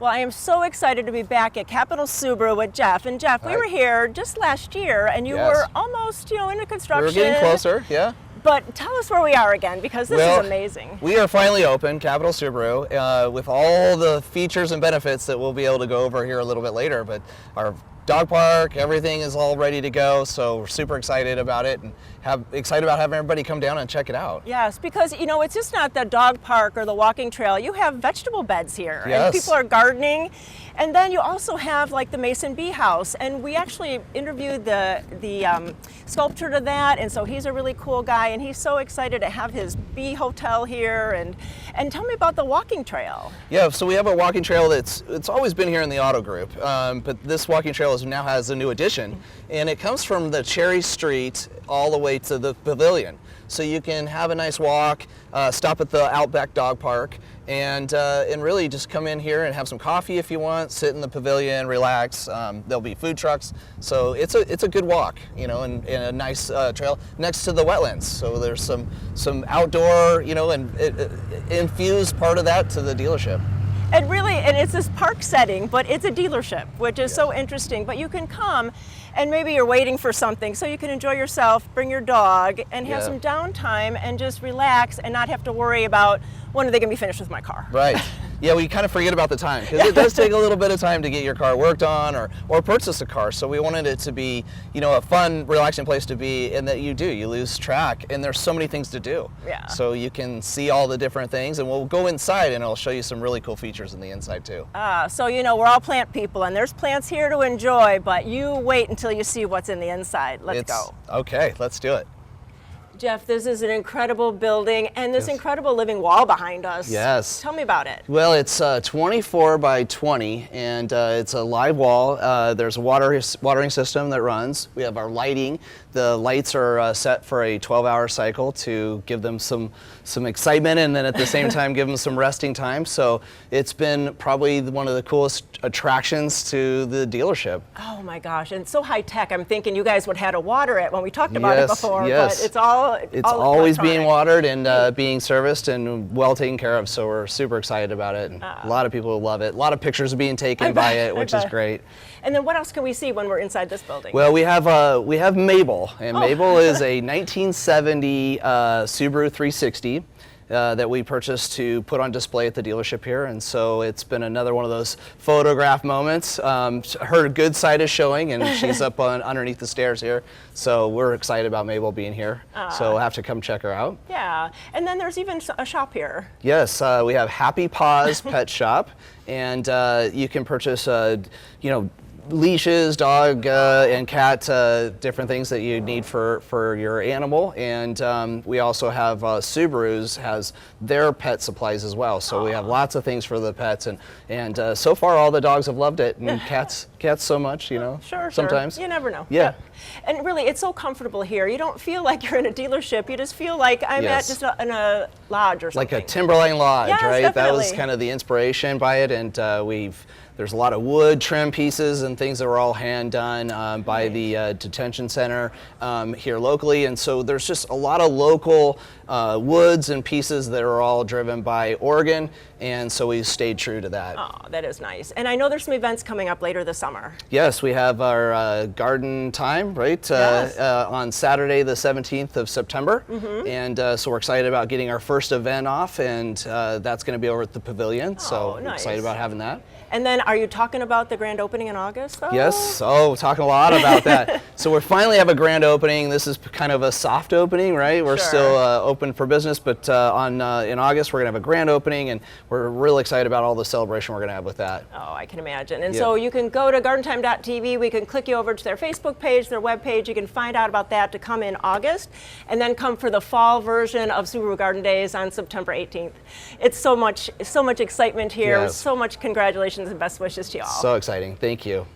Well, I am so excited to be back at Capital Subaru with Jeff. And Jeff, we were here just last year, and you were almost, into construction. We were getting closer, yeah. But tell us where we are again, because this is amazing. We are finally open, Capital Subaru, with all the features and benefits that we'll be able to go over here a little bit later. But our dog park, everything is all ready to go, so we're super excited about it and excited about having everybody come down and check it out. Yes, because it's just not the dog park or the walking trail. You have vegetable beds here, yes. And people are gardening. And then you also have like the Mason Bee House, and we actually interviewed the sculptor to that, and so he's a really cool guy, and he's so excited to have his bee hotel here. And tell me about the walking trail. Yeah, so we have a walking trail it's always been here in the auto group, but this walking trail now has a new addition, and it comes from the Cherry Street all the way to the pavilion. So you can have a nice walk, stop at the Outback Dog Park, and really just come in here and have some coffee if you want, sit in the pavilion, relax. There'll be food trucks, so it's a good walk, and a nice trail next to the wetlands. So there's some outdoor, and infuse part of that to the dealership. And it's this park setting, but it's a dealership, which is so interesting. But you can come, and maybe you're waiting for something, so you can enjoy yourself, bring your dog, and have some downtime and just relax and not have to worry about when are they going to be finished with my car. Right. Yeah, we kind of forget about the time, because it does take a little bit of time to get your car worked on or purchase a car. So we wanted it to be, a fun, relaxing place to be, and that you lose track, and there's so many things to do. Yeah. So you can see all the different things, and we'll go inside, and I'll show you some really cool features in the inside too. So we're all plant people, and there's plants here to enjoy, but you wait until you see what's in the inside. Let's go. Okay, let's do it. Jeff, this is an incredible building, and this incredible living wall behind us. Yes. Tell me about it. Well, it's 24 by 20, and it's a live wall. There's a watering system that runs. We have our lighting. The lights are set for a 12-hour cycle to give them some excitement, and then at the same time give them some resting time. So it's been probably one of the coolest attractions to the dealership. Oh my gosh, and so high tech. I'm thinking you guys would have to water it when we talked about it before, but it's always being watered and being serviced and well taken care of, so we're super excited about it. And a lot of people love it. A lot of pictures are being taken by it, which is great. And then what else can we see when we're inside this building? Well, we have Mabel, and Mabel is a 1970 Subaru 360. That we purchased to put on display at the dealership here, and so it's been another one of those photograph moments. Her good side is showing, and she's up underneath the stairs here, so we're excited about Mabel being here. So we'll have to come check her out. Yeah, and then there's even a shop here. Yes, we have Happy Paws Pet Shop, and you can purchase leashes, dog and cat, different things that you need for your animal. And we also have Subaru's has their pet supplies as well. So we have lots of things for the pets, and so far all the dogs have loved it, and cats so much, Sure, sometimes. You never know. Yeah. And really, it's so comfortable here. You don't feel like you're in a dealership. You just feel like I'm in a lodge or something. Like a Timberline Lodge, right? Definitely. That was kind of the inspiration by it, and there's a lot of wood trim pieces and things that were all hand done by the detention center here locally, and so there's just a lot of local woods and pieces that are all driven by Oregon, and so we stayed true to that. Oh, that is nice. And I know there's some events coming up later this summer. Yes, we have our garden time, right, on Saturday the 17th of September, and so we're excited about getting our first event off, and that's going to be over at the pavilion, so we're excited about having that. And then are you talking about the grand opening in August, though? Yes, we're talking a lot about that. So we finally have a grand opening. This is kind of a soft opening, right? We're still open for business, but in August we're going to have a grand opening, and we're really excited about all the celebration we're going to have with that. Oh, I can imagine. And so you can go to gardentime.tv. We can click you over to their Facebook page, their web page. You can find out about that to come in August, and then come for the fall version of Subaru Garden Days on September 18th. It's so much excitement here. Yes. So much congratulations and best wishes to you all. So exciting. Thank you.